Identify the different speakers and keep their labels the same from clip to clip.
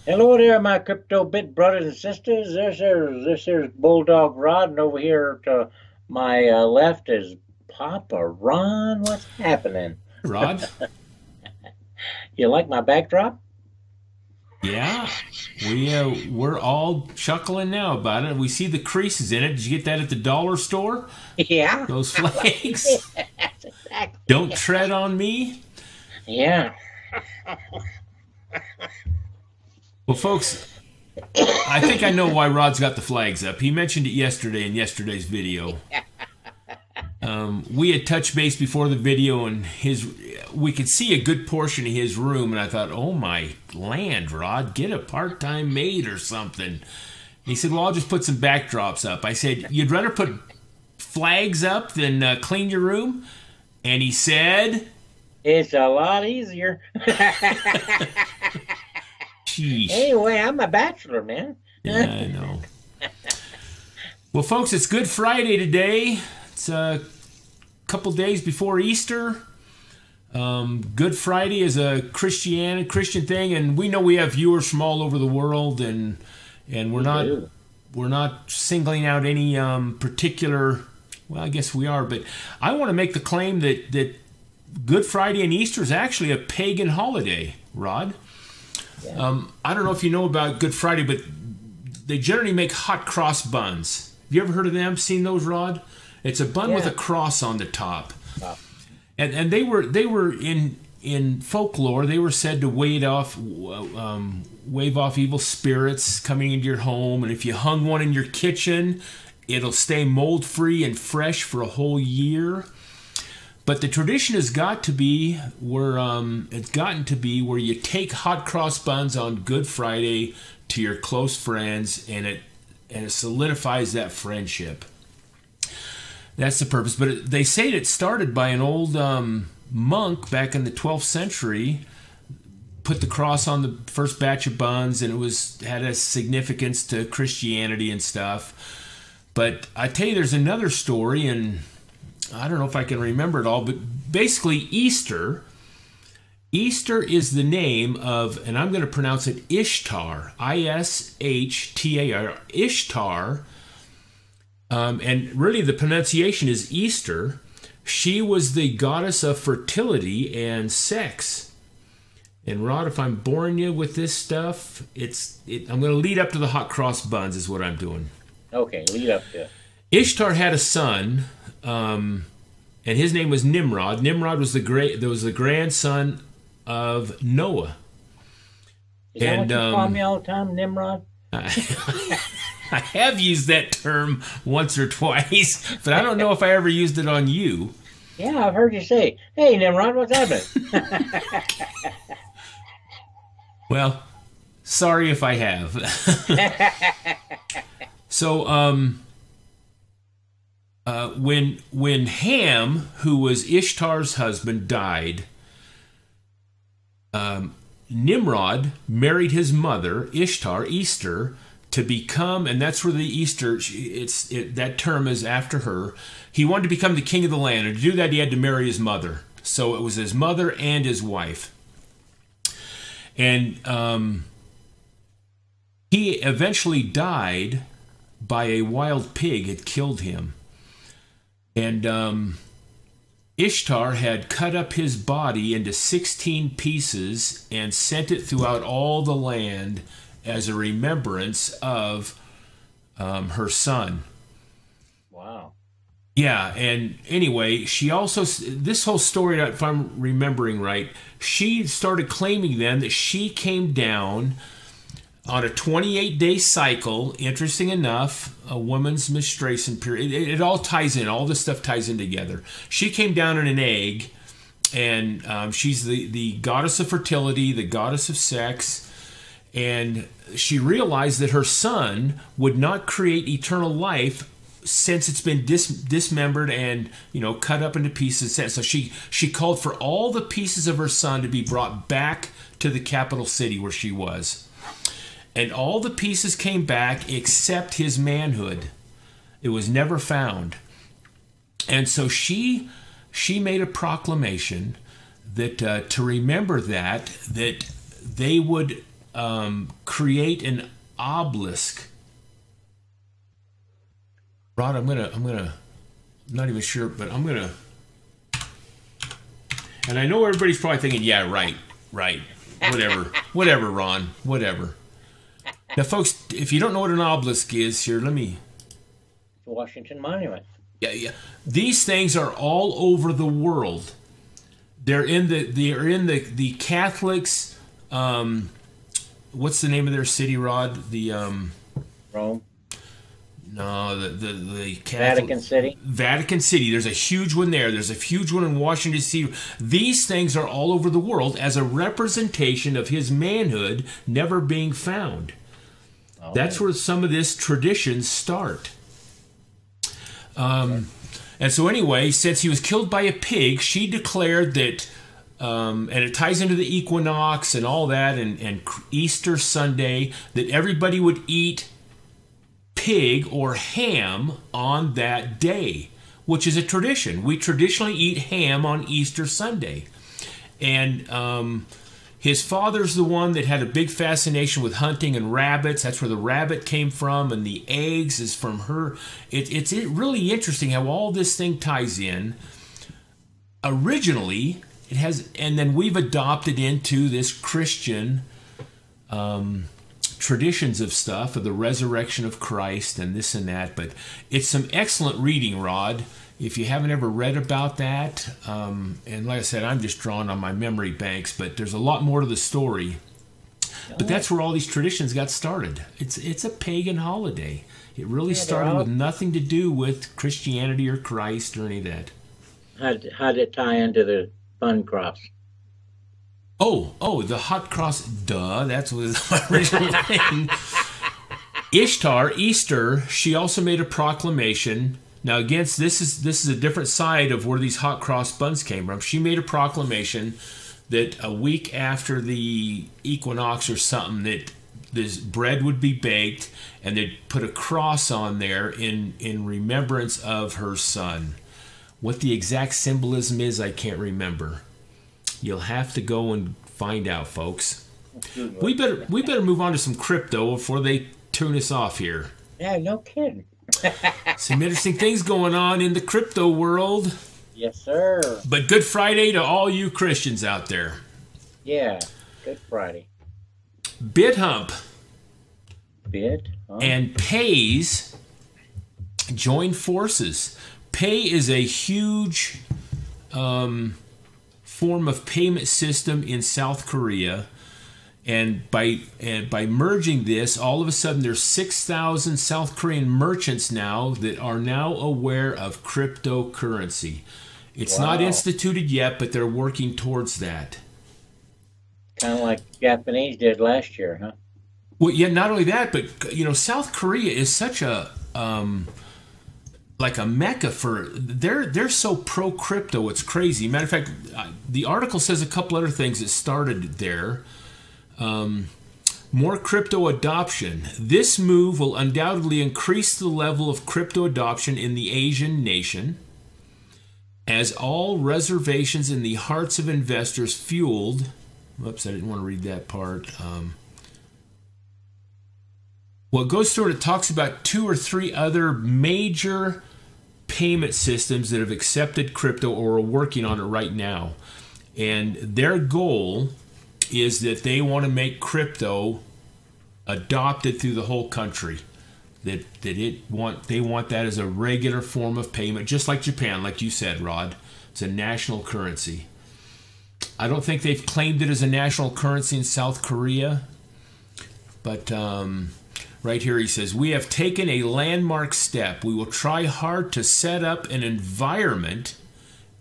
Speaker 1: Hello there, my crypto bit brothers and sisters. This here's Bulldog Rod, and over here to my left is Papa Ron. What's happening?
Speaker 2: Rod?
Speaker 1: You like my backdrop?
Speaker 2: Yeah, we're all chuckling now about it. We see the creases in it. Did you get that at the dollar store?
Speaker 1: Yeah.
Speaker 2: Those flags.
Speaker 1: That's exactly.
Speaker 2: Don't tread on me.
Speaker 1: Yeah.
Speaker 2: Well, folks, I think I know why Rod's got the flags up. He mentioned it yesterday in yesterday's video. We had touched base before the video, and we could see a good portion of his room, and I thought, oh my land, Rod, get a part-time maid or something. And he said, well, I'll just put some backdrops up. I said, you'd rather put flags up than clean your room? And he said,
Speaker 1: It's a lot easier.
Speaker 2: sheesh.
Speaker 1: Anyway, I'm a bachelor, man.
Speaker 2: Yeah, I know. Well, folks, it's Good Friday today. It's a couple days before Easter. Good Friday is a Christian thing, and we know we have viewers from all over the world, and we're not singling out any particular. Well, I guess we are, but I want to make the claim that Good Friday and Easter is actually a pagan holiday, Rod.
Speaker 1: Yeah.
Speaker 2: I don't know if you know about Good Friday, but they generally make hot cross buns. Have you ever heard of them? Seen those, Rod? It's a bun with a cross on the top.
Speaker 1: Wow.
Speaker 2: And they were in folklore. They were said to wave off evil spirits coming into your home, and if you hung one in your kitchen, it'll stay mold free and fresh for a whole year. But the tradition has got to be where it's gotten to be where you take hot cross buns on Good Friday to your close friends, and it solidifies that friendship. That's the purpose. But they say it started by an old monk back in the 12th century. Put the cross on the first batch of buns, and it had a significance to Christianity and stuff. But I tell you, there's another story, and I don't know if I can remember it all, but basically Easter is the name of, and I'm going to pronounce it Ishtar, Ishtar, Ishtar, and really the pronunciation is Easter. She was the goddess of fertility and sex. And Rod, if I'm boring you with this stuff, I'm going to lead up to the hot cross buns is what I'm doing.
Speaker 1: Okay, lead up to it.
Speaker 2: Ishtar had a son, and his name was Nimrod. Nimrod was the grandson of Noah.
Speaker 1: Is that what you call me all the time, Nimrod?
Speaker 2: I have used that term once or twice, but I don't know if I ever used it on you.
Speaker 1: Yeah, I've heard you say, "Hey, Nimrod, what's happening?"
Speaker 2: Well, sorry if I have. So, when Ham, who was Ishtar's husband, died, Nimrod married his mother, Easter, to become, and that's where the Easter, that term is after her. He wanted to become the king of the land, and to do that he had to marry his mother. So it was his mother and his wife. And he eventually died by a wild pig. It killed him. And Ishtar had cut up his body into 16 pieces and sent it throughout all the land as a remembrance of her son.
Speaker 1: Wow.
Speaker 2: Yeah, and anyway, she also, this whole story, if I'm remembering right, she started claiming then that she came down on a 28-day cycle. Interesting enough, a woman's menstruation period. It all ties in. All this stuff ties in together. She came down in an egg, and she's the goddess of fertility, the goddess of sex, and she realized that her son would not create eternal life since it's been dismembered and cut up into pieces. So she called for all the pieces of her son to be brought back to the capital city where she was. And all the pieces came back except his manhood. It was never found. And so she made a proclamation that to remember that they would create an obelisk. Rod, I'm not even sure, but I'm gonna, and I know everybody's probably thinking, yeah, right, whatever, Ron, whatever. Now, folks, if you don't know what an obelisk is, here, let me.
Speaker 1: Washington Monument.
Speaker 2: Yeah. These things are all over the world. They're in the Catholics. What's the name of their city, Rod? The
Speaker 1: Rome.
Speaker 2: No, the Catholic,
Speaker 1: Vatican City.
Speaker 2: Vatican City. There's a huge one there. There's a huge one in Washington D.C. These things are all over the world as a representation of his manhood never being found. Oh. That's where some of this traditions start. And so anyway, since he was killed by a pig, she declared that, and it ties into the equinox and all that, and Easter Sunday, that everybody would eat pig or ham on that day, which is a tradition. We traditionally eat ham on Easter Sunday. And his father's the one that had a big fascination with hunting and rabbits. That's where the rabbit came from, and the eggs is from her. It's really interesting how all this thing ties in. Originally, it has, and then we've adopted into this Christian traditions of stuff, of the resurrection of Christ and this and that. But it's some excellent reading, Rod, if you haven't ever read about that. And like I said, I'm just drawing on my memory banks, but there's a lot more to the story. But that's where all these traditions got started. It's a pagan holiday. It really started with nothing to do with Christianity or Christ or any of that.
Speaker 1: How did it tie into the fun crops?
Speaker 2: Oh, the hot cross, duh, that's what the original thing. Ishtar, Easter, she also made a proclamation. Now, again, this is a different side of where these hot cross buns came from. She made a proclamation that a week after the equinox or something, that this bread would be baked, and they'd put a cross on there in remembrance of her son. What the exact symbolism is, I can't remember. You'll have to go and find out, folks. We better move on to some crypto before they tune us off here.
Speaker 1: Yeah, no kidding.
Speaker 2: Some interesting things going on in the crypto world.
Speaker 1: Yes, sir.
Speaker 2: But Good Friday to all you Christians out there.
Speaker 1: Yeah, Good Friday.
Speaker 2: Bithumb
Speaker 1: Bithumb
Speaker 2: and Pays join forces. Pay is a huge form of payment system in South Korea, and by merging this, all of a sudden there's 6,000 South Korean merchants now that are now aware of cryptocurrency. It's not instituted yet, but they're working towards that.
Speaker 1: Kind of like Japanese did last year, huh?
Speaker 2: Well, yeah, not only that, but South Korea is such a like a mecca for, they're so pro crypto, it's crazy. Matter of fact, the article says a couple other things that started there. More crypto adoption. This move will undoubtedly increase the level of crypto adoption in the Asian nation, as all reservations in the hearts of investors fueled. Whoops, I didn't want to read that part. Well, it goes through and it talks about 2 or 3 other major payment systems that have accepted crypto or are working on it right now. And their goal is that they want to make crypto adopted through the whole country. They want that as a regular form of payment, just like Japan, like you said, Rod. It's a national currency. I don't think they've claimed it as a national currency in South Korea, but right here he says, we have taken a landmark step. We will try hard to set up an environment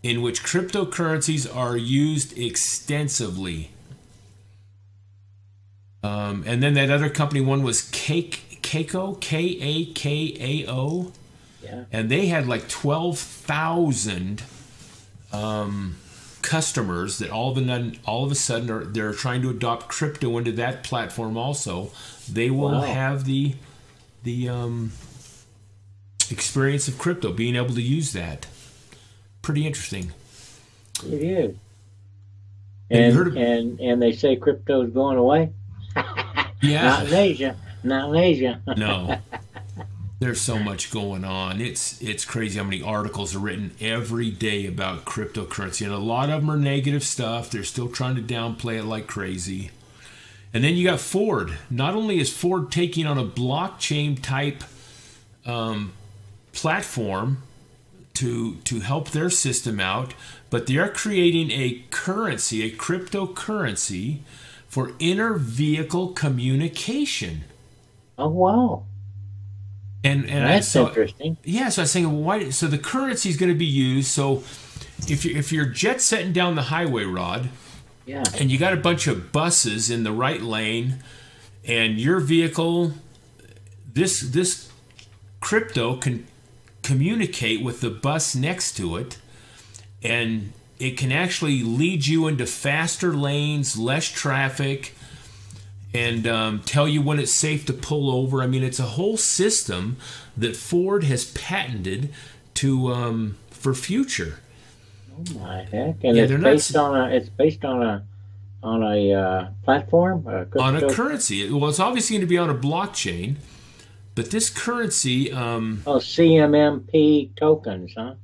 Speaker 2: in which cryptocurrencies are used extensively. And then that other company one was Keiko, K-A-K-A-O.
Speaker 1: Yeah.
Speaker 2: And they had like 12,000 customers that all of a sudden they're trying to adopt crypto into that platform also. They will have the experience of crypto, being able to use that. Pretty interesting.
Speaker 1: It is. And they say crypto is going away?
Speaker 2: Yeah.
Speaker 1: Not in Asia. Not in Asia.
Speaker 2: No. There's so much going on. It's crazy how many articles are written every day about cryptocurrency, and a lot of them are negative stuff. They're still trying to downplay it like crazy. And then you got Ford. Not only is Ford taking on a blockchain type platform to help their system out, but they are creating a currency, a cryptocurrency for inter-vehicle communication.
Speaker 1: Oh wow.
Speaker 2: And
Speaker 1: That's interesting.
Speaker 2: Yeah, so I was saying, well, why? So the currency is going to be used. So if you're jet setting down the highway, Rod,
Speaker 1: Yeah.
Speaker 2: and you got a bunch of buses in the right lane, and your vehicle, this crypto can communicate with the bus next to it, and it can actually lead you into faster lanes, less traffic, and tell you when it's safe to pull over. I mean, it's a whole system that Ford has patented to for future.
Speaker 1: Oh my heck! And
Speaker 2: Yeah,
Speaker 1: it's based on a platform,
Speaker 2: on a currency. Well, it's obviously going to be on a blockchain, but this currency.
Speaker 1: CMMP tokens, huh?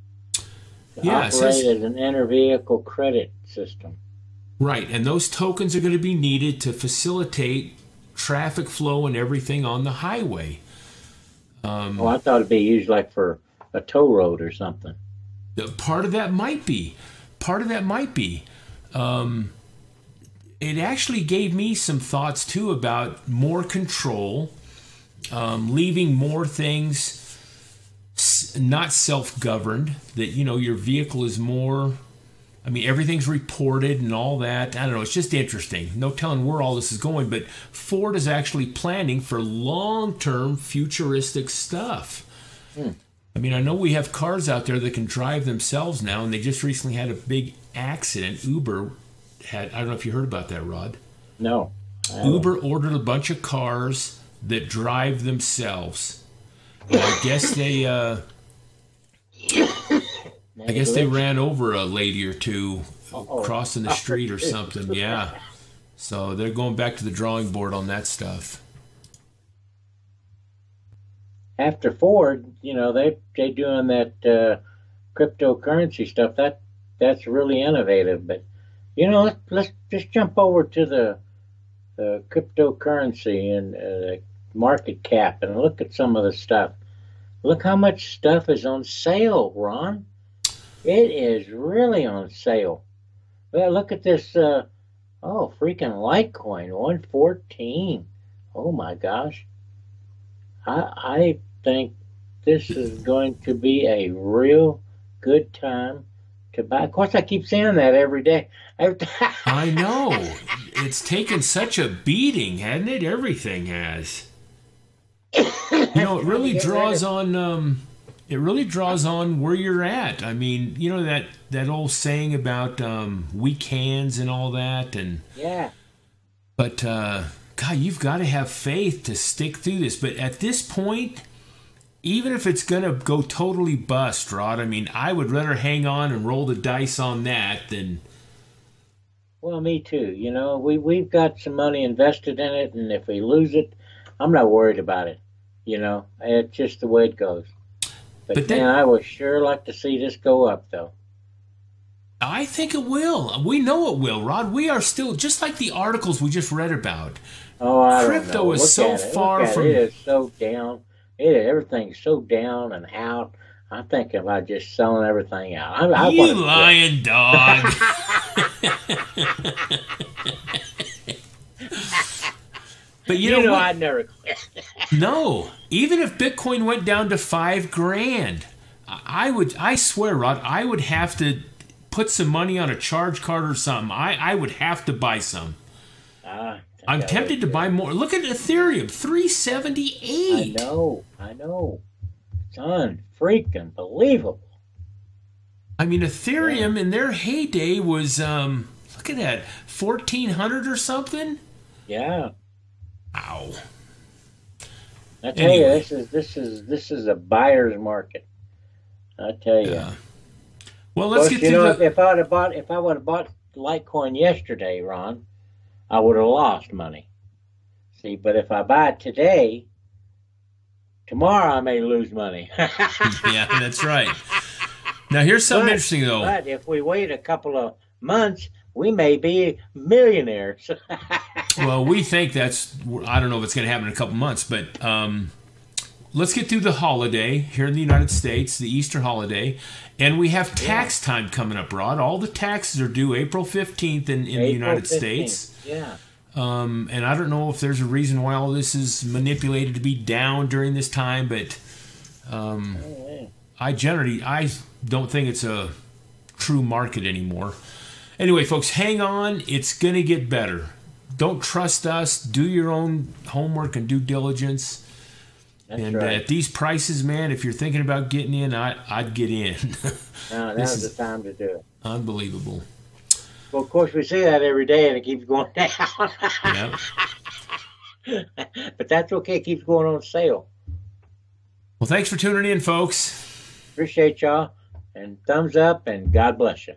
Speaker 2: Yeah,
Speaker 1: Operate as an inter-vehicle credit system.
Speaker 2: Right, and those tokens are going to be needed to facilitate traffic flow and everything on the highway.
Speaker 1: I thought it'd be used like for a toll road or something.
Speaker 2: Part of that might be. Part of that might be. It actually gave me some thoughts too about more control, leaving more things not self-governed. That your vehicle is more. I mean, everything's reported and all that. I don't know. It's just interesting. No telling where all this is going, but Ford is actually planning for long-term futuristic stuff. I mean, I know we have cars out there that can drive themselves now, and they just recently had a big accident. Uber had, I don't know if you heard about that, Rod.
Speaker 1: No.
Speaker 2: Uber ordered a bunch of cars that drive themselves. And I guess they ran over a lady or two crossing the street or something. Yeah. So they're going back to the drawing board on that stuff.
Speaker 1: After Ford, they doing that cryptocurrency stuff. That's really innovative. But let's just jump over to the cryptocurrency and market cap and look at some of the stuff. Look how much stuff is on sale, Ron. It is really on sale. Well, look at this. Freaking Litecoin, 114. Oh my gosh. I think this is going to be a real good time to buy. Of course, I keep saying that every day.
Speaker 2: I know. It's taken such a beating, hasn't it? Everything has. It really draws on. It really draws on where you're at. I mean, that old saying about weak hands and all that, and
Speaker 1: yeah.
Speaker 2: But God, you've got to have faith to stick through this. But at this point, even if it's gonna go totally bust, Rod, I mean, I would rather hang on and roll the dice on that than.
Speaker 1: Well, me too. We've got some money invested in it, and if we lose it, I'm not worried about it. It's just the way it goes. But then I would sure like to see this go up, though.
Speaker 2: I think it will. We know it will, Rod. We are still, just like the articles we just read about.
Speaker 1: Oh, I don't know.
Speaker 2: Crypto is so far from.
Speaker 1: It is so down. Everything's so down and out. I'm thinking about just selling everything out.
Speaker 2: You lying dog. But
Speaker 1: I'd never quit.
Speaker 2: No, even if Bitcoin went down to $5,000, I swear, Rod, I would have to put some money on a charge card or something. I would have to buy some. I'm tempted to buy more. Look at Ethereum, 378.
Speaker 1: I know. It's unfreaking believable.
Speaker 2: I mean, Ethereum in their heyday was, look at that, 1,400 or something?
Speaker 1: Yeah.
Speaker 2: Wow.
Speaker 1: I tell you, this is a buyer's market. I tell you.
Speaker 2: Well, let's get to
Speaker 1: if I would have bought Litecoin yesterday, Ron, I would have lost money. See, but if I buy it today, tomorrow I may lose money.
Speaker 2: Yeah, that's right. Now, here's something interesting, though.
Speaker 1: But if we wait a couple of months, we may be millionaires.
Speaker 2: Well, we think that's, I don't know if it's going to happen in a couple months, but let's get through the holiday here in the United States, the Easter holiday, and we have tax time coming up, Rod. All the taxes are due April 15th in the United 15th. States.
Speaker 1: Yeah.
Speaker 2: And I don't know if there's a reason why all this is manipulated to be down during this time, but I don't think it's a true market anymore. Anyway, folks, hang on. It's going to get better. Don't trust us. Do your own homework and due diligence.
Speaker 1: That's
Speaker 2: and
Speaker 1: right.
Speaker 2: At these prices, man, if you're thinking about getting in, I'd get in.
Speaker 1: Now's the time to do it.
Speaker 2: Unbelievable.
Speaker 1: Well, of course, we see that every day, and it keeps going down.
Speaker 2: Yep.
Speaker 1: But that's okay. It keeps going on sale.
Speaker 2: Well, thanks for tuning in, folks.
Speaker 1: Appreciate y'all. And thumbs up, and God bless you.